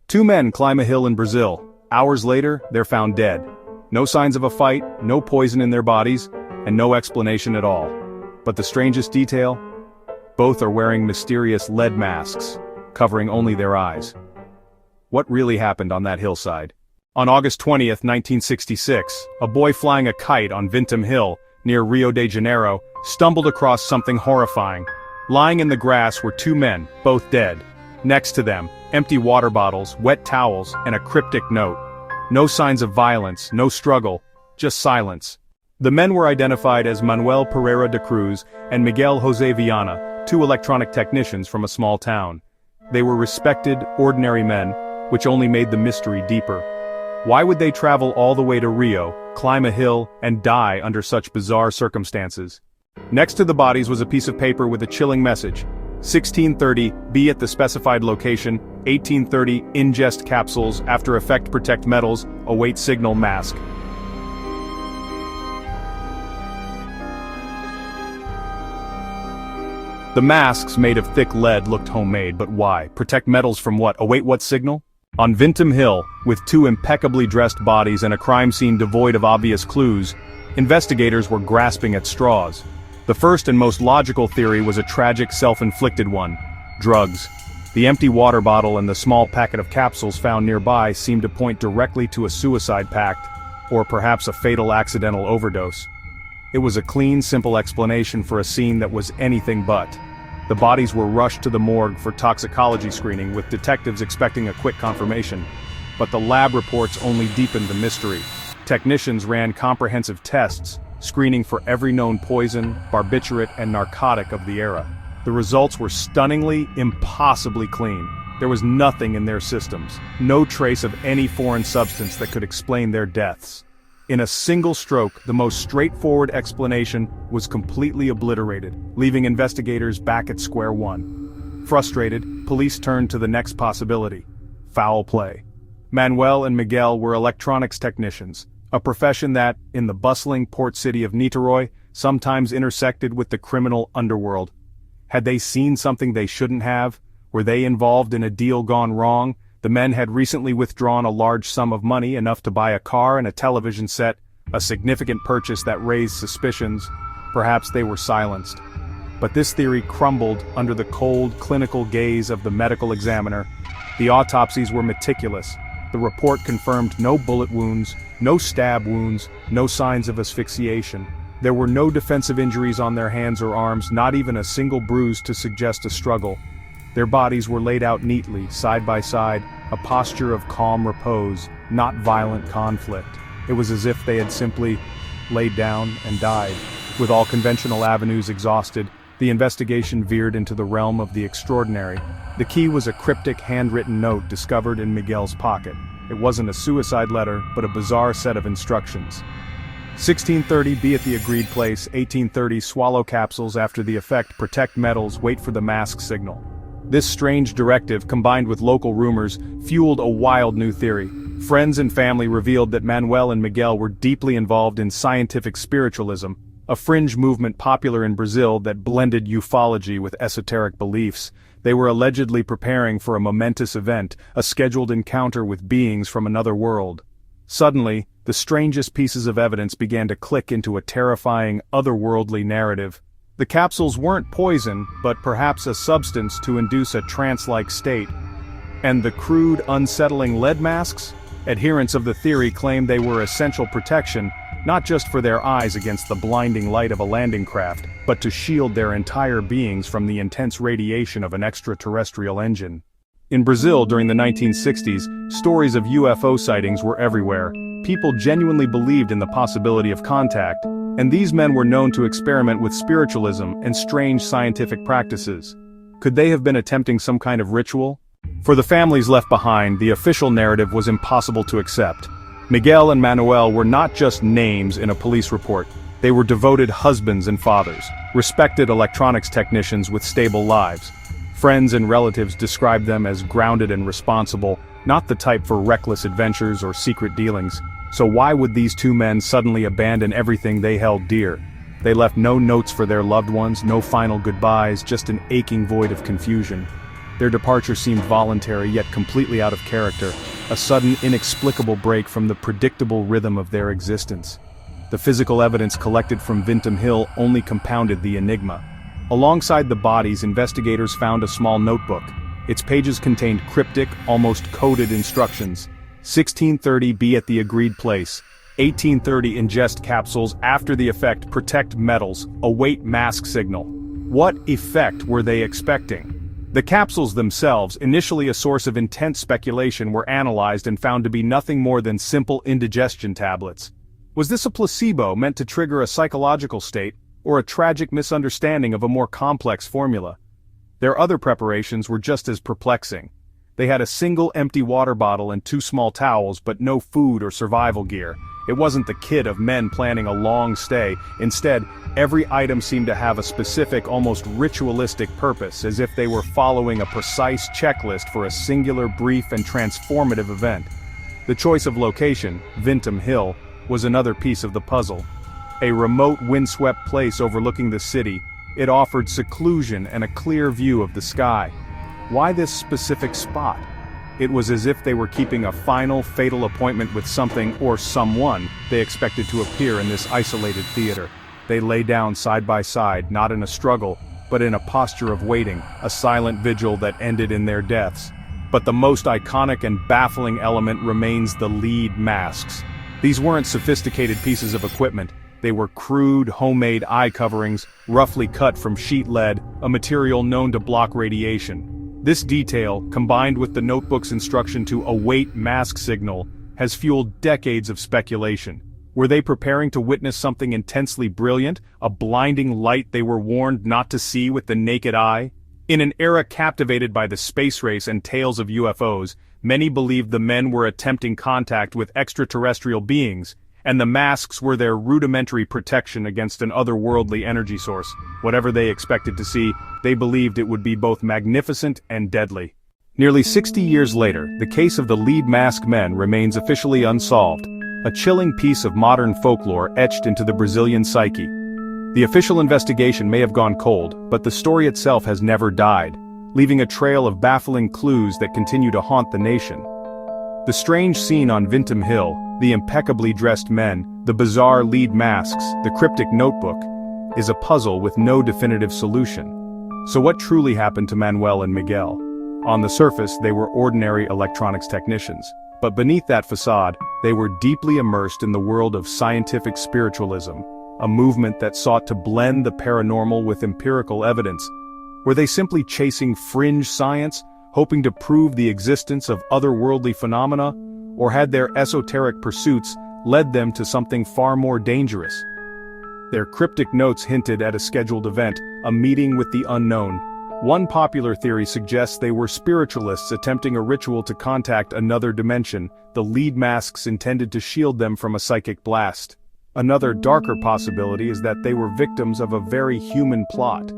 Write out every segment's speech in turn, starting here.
Two men climb a hill in Brazil. Hours later, they're found dead. No signs of a fight, no poison in their bodies, and no explanation at all. But the strangest detail? Both are wearing mysterious lead masks, covering only their eyes. What really happened on that hillside? On August 20th, 1966, a boy flying a kite on Vintam Hill, near Rio de Janeiro, stumbled across something horrifying. Lying in the grass were two men, both dead. Next to them, empty water bottles, wet towels, and a cryptic note. No signs of violence, no struggle, just silence. The men were identified as Manuel Pereira de Cruz and Miguel José Viana, two electronic technicians from a small town. They were respected, ordinary men, which only made the mystery deeper. Why would they travel all the way to Rio, climb a hill, and die under such bizarre circumstances? Next to the bodies was a piece of paper with a chilling message. 1630, be at the specified location, 1830, ingest capsules, after effect protect metals, await signal mask. The masks made of thick lead looked homemade, but why? Protect metals from what? Await what signal? On Vintam Hill, with two impeccably dressed bodies and a crime scene devoid of obvious clues, investigators were grasping at straws. The first and most logical theory was a tragic self-inflicted one: drugs. The empty water bottle and the small packet of capsules found nearby seemed to point directly to a suicide pact, or perhaps a fatal accidental overdose. It was a clean, simple explanation for a scene that was anything but. The bodies were rushed to the morgue for toxicology screening, with detectives expecting a quick confirmation. But the lab reports only deepened the mystery. Technicians ran comprehensive tests, screening for every known poison, barbiturate, and narcotic of the era. The results were stunningly, impossibly clean. There was nothing in their systems, no trace of any foreign substance that could explain their deaths. In a single stroke, the most straightforward explanation was completely obliterated, leaving investigators back at square one. Frustrated, police turned to the next possibility: foul play. Manuel and Miguel were electronics technicians, a profession that, in the bustling port city of Niterói, sometimes intersected with the criminal underworld. Had they seen something they shouldn't have? Were they involved in a deal gone wrong? The men had recently withdrawn a large sum of money, enough to buy a car and a television set, a significant purchase that raised suspicions. Perhaps they were silenced. But this theory crumbled under the cold, clinical gaze of the medical examiner. The autopsies were meticulous. The report confirmed no bullet wounds, no stab wounds, no signs of asphyxiation. There were no defensive injuries on their hands or arms, not even a single bruise to suggest a struggle. Their bodies were laid out neatly, side by side, a posture of calm repose, not violent conflict. It was as if they had simply laid down and died. With all conventional avenues exhausted, the investigation veered into the realm of the extraordinary. The key was a cryptic handwritten note discovered in Miguel's pocket. It wasn't a suicide letter, but a bizarre set of instructions. 1630, be at the agreed place. 1830, swallow capsules after the effect, protect metals, wait for the mask signal. This strange directive, combined with local rumors, fueled a wild new theory. Friends and family revealed that Manuel and Miguel were deeply involved in scientific spiritualism, a fringe movement popular in Brazil that blended ufology with esoteric beliefs. They were allegedly preparing for a momentous event, a scheduled encounter with beings from another world. Suddenly, the strangest pieces of evidence began to click into a terrifying, otherworldly narrative. The capsules weren't poison, but perhaps a substance to induce a trance-like state. And the crude, unsettling lead masks? Adherents of the theory claimed they were essential protection, not just for their eyes against the blinding light of a landing craft, but to shield their entire beings from the intense radiation of an extraterrestrial engine. In Brazil during the 1960s, stories of UFO sightings were everywhere. People genuinely believed in the possibility of contact, and these men were known to experiment with spiritualism and strange scientific practices. Could they have been attempting some kind of ritual? For the families left behind, the official narrative was impossible to accept. Miguel and Manuel were not just names in a police report. They were devoted husbands and fathers, respected electronics technicians with stable lives. Friends and relatives described them as grounded and responsible, not the type for reckless adventures or secret dealings. So why would these two men suddenly abandon everything they held dear? They left no notes for their loved ones, no final goodbyes, just an aching void of confusion. Their departure seemed voluntary yet completely out of character, a sudden, inexplicable break from the predictable rhythm of their existence. The physical evidence collected from Vintum Hill only compounded the enigma. Alongside the bodies, investigators found a small notebook. Its pages contained cryptic, almost coded instructions. 1630 be at the agreed place. 1830 ingest capsules after the effect, protect metals, await mask signal. What effect were they expecting? The capsules themselves, initially a source of intense speculation, were analyzed and found to be nothing more than simple indigestion tablets. Was this a placebo meant to trigger a psychological state, or a tragic misunderstanding of a more complex formula? Their other preparations were just as perplexing. They had a single empty water bottle and 2 small towels, but no food or survival gear. It wasn't the kit of men planning a long stay. Instead, every item seemed to have a specific, almost ritualistic purpose, as if they were following a precise checklist for a singular, brief and transformative event. The choice of location, Vintum Hill, was another piece of the puzzle. A remote, windswept place overlooking the city, it offered seclusion and a clear view of the sky. Why this specific spot? It was as if they were keeping a final, fatal appointment with something or someone they expected to appear in this isolated theater. They lay down side by side, not in a struggle, but in a posture of waiting, a silent vigil that ended in their deaths. But the most iconic and baffling element remains the lead masks. These weren't sophisticated pieces of equipment. They were crude, homemade eye coverings, roughly cut from sheet lead, a material known to block radiation. This detail, combined with the notebook's instruction to await mask signal, has fueled decades of speculation. Were they preparing to witness something intensely brilliant, a blinding light they were warned not to see with the naked eye? In an era captivated by the space race and tales of UFOs, many believed the men were attempting contact with extraterrestrial beings, and the masks were their rudimentary protection against an otherworldly energy source. Whatever they expected to see, they believed it would be both magnificent and deadly. Nearly 60 years later, the case of the lead masked men remains officially unsolved, a chilling piece of modern folklore etched into the Brazilian psyche. The official investigation may have gone cold, but the story itself has never died, leaving a trail of baffling clues that continue to haunt the nation. The strange scene on Vintum Hill, the impeccably dressed men, the bizarre lead masks, the cryptic notebook, is a puzzle with no definitive solution. So what truly happened to Manuel and Miguel? On the surface, they were ordinary electronics technicians, but beneath that facade, they were deeply immersed in the world of scientific spiritualism, a movement that sought to blend the paranormal with empirical evidence. Were they simply chasing fringe science, hoping to prove the existence of otherworldly phenomena, or had their esoteric pursuits led them to something far more dangerous? Their cryptic notes hinted at a scheduled event, a meeting with the unknown. One popular theory suggests they were spiritualists attempting a ritual to contact another dimension, the lead masks intended to shield them from a psychic blast. Another darker possibility is that they were victims of a very human plot.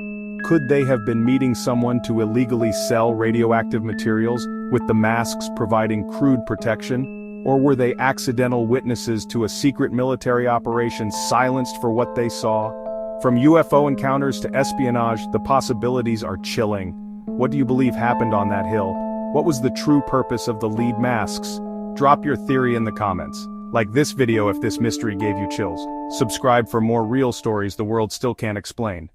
Could they have been meeting someone to illegally sell radioactive materials, with the masks providing crude protection? Or were they accidental witnesses to a secret military operation silenced for what they saw? From UFO encounters to espionage, the possibilities are chilling. What do you believe happened on that hill? What was the true purpose of the lead masks? Drop your theory in the comments. Like this video if this mystery gave you chills. Subscribe for more real stories the world still can't explain.